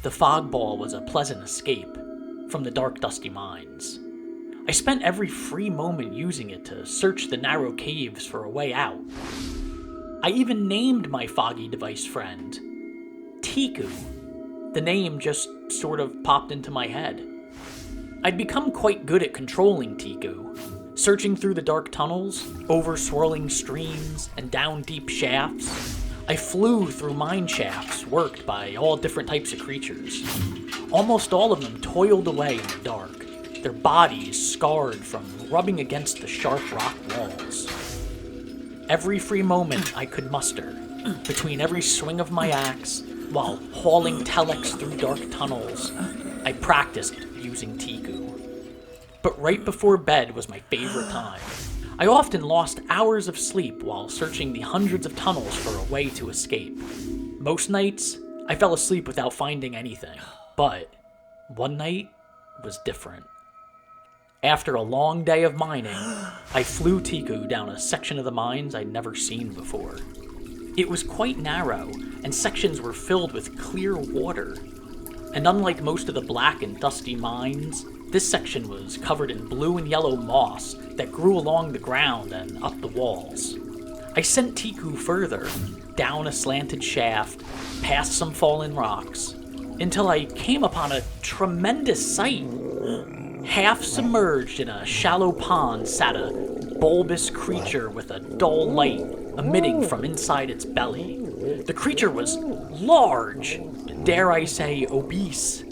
The fog ball was a pleasant escape from the dark, dusty mines. I spent every free moment using it to search the narrow caves for a way out. I even named my foggy device friend Tiku. The name just sort of popped into my head. I'd become quite good at controlling Tiku, searching through the dark tunnels, over swirling streams, and down deep shafts. I flew through mine shafts worked by all different types of creatures. Almost all of them toiled away in the dark, their bodies scarred from rubbing against the sharp rock walls. Every free moment I could muster, between every swing of my axe, while hauling telex through dark tunnels, I practiced using Tiku. But right before bed was my favorite time. I often lost hours of sleep while searching the hundreds of tunnels for a way to escape. Most nights, I fell asleep without finding anything, but one night was different. After a long day of mining, I flew Tiku down a section of the mines I'd never seen before. It was quite narrow, and sections were filled with clear water. And unlike most of the black and dusty mines, this section was covered in blue and yellow moss that grew along the ground and up the walls. I sent Tiku further, down a slanted shaft, past some fallen rocks, until I came upon a tremendous sight. Half submerged in a shallow pond sat a bulbous creature with a dull light emitting from inside its belly. The creature was large, dare I say obese,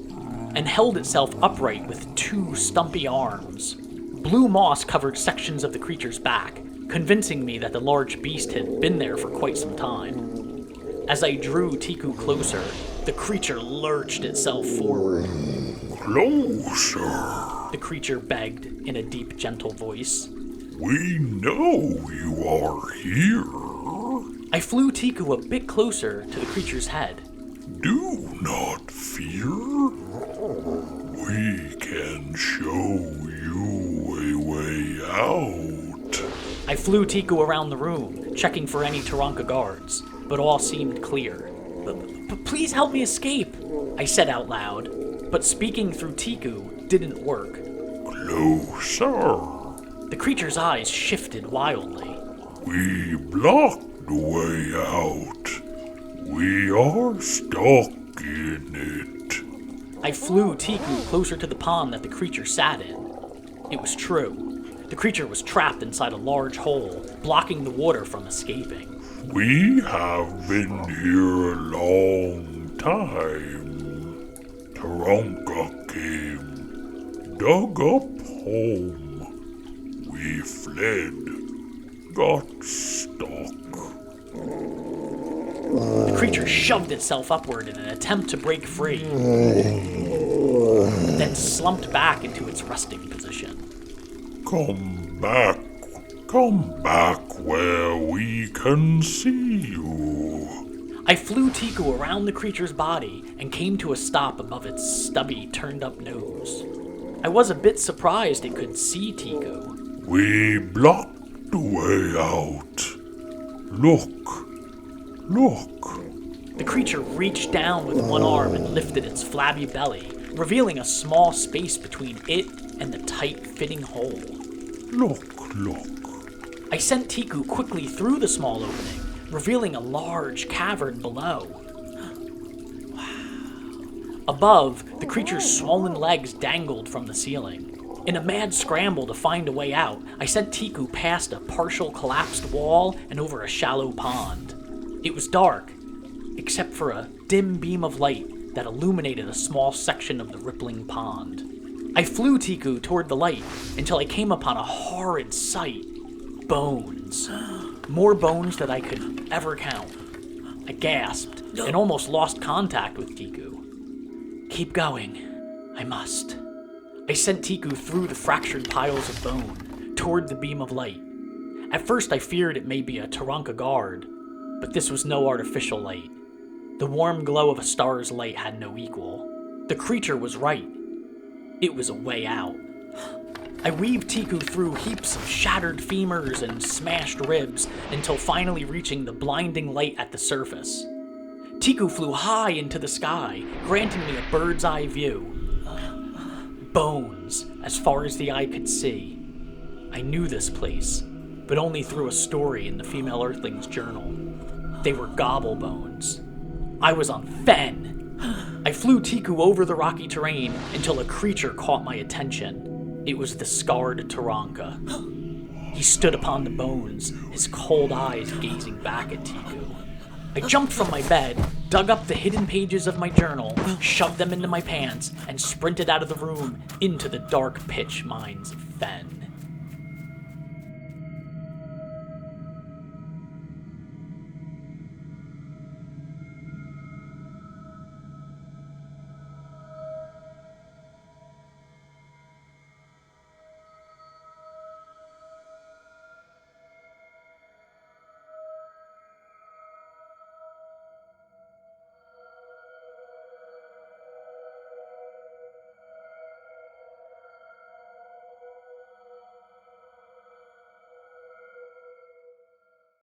and held itself upright with two stumpy arms. Blue moss covered sections of the creature's back, convincing me that the large beast had been there for quite some time. As I drew Tiku closer, the creature lurched itself forward. Closer, the creature begged in a deep, gentle voice. We know you are here. I flew Tiku a bit closer to the creature's head. Do not fear. We can show you a way out. I flew Tiku around the room, checking for any Taranka guards, but all seemed clear. Please help me escape, I said out loud, but speaking through Tiku didn't work. Closer. The creature's eyes shifted wildly. We blocked the way out. We are stuck in it. I flew Tiku closer to the pond that the creature sat in. It was true. The creature was trapped inside a large hole, blocking the water from escaping. We have been here a long time. Taranka came, dug up home. We fled, got stuck. The creature shoved itself upward in an attempt to break free, then slumped back into its resting position. Come back where we can see you. I flew Tiku around the creature's body and came to a stop above its stubby, turned-up nose. I was a bit surprised it could see Tiku. We blocked the way out. Look. The creature reached down with one arm and lifted its flabby belly, revealing a small space between it and the tight-fitting hole. Look. I sent Tiku quickly through the small opening, revealing a large cavern below. Wow. Above, the creature's swollen legs dangled from the ceiling. In a mad scramble to find a way out, I sent Tiku past a partial collapsed wall and over a shallow pond. It was dark, except for a dim beam of light that illuminated a small section of the rippling pond. I flew Tiku toward the light until I came upon a horrid sight. Bones. More bones than I could ever count. I gasped and almost lost contact with Tiku. Keep going. I must. I sent Tiku through the fractured piles of bone, toward the beam of light. At first I feared it may be a Taranka guard, but this was no artificial light. The warm glow of a star's light had no equal. The creature was right. It was a way out. I weaved Tiku through heaps of shattered femurs and smashed ribs until finally reaching the blinding light at the surface. Tiku flew high into the sky, granting me a bird's eye view. Bones, as far as the eye could see. I knew this place, but only through a story in the female Earthling's journal. They were gobble bones. I was on Fen. I flew Tiku over the rocky terrain until a creature caught my attention. It was the scarred Taranka. He stood upon the bones, his cold eyes gazing back at Tiku. I jumped from my bed, dug up the hidden pages of my journal, shoved them into my pants, and sprinted out of the room into the dark pitch mines of Fen.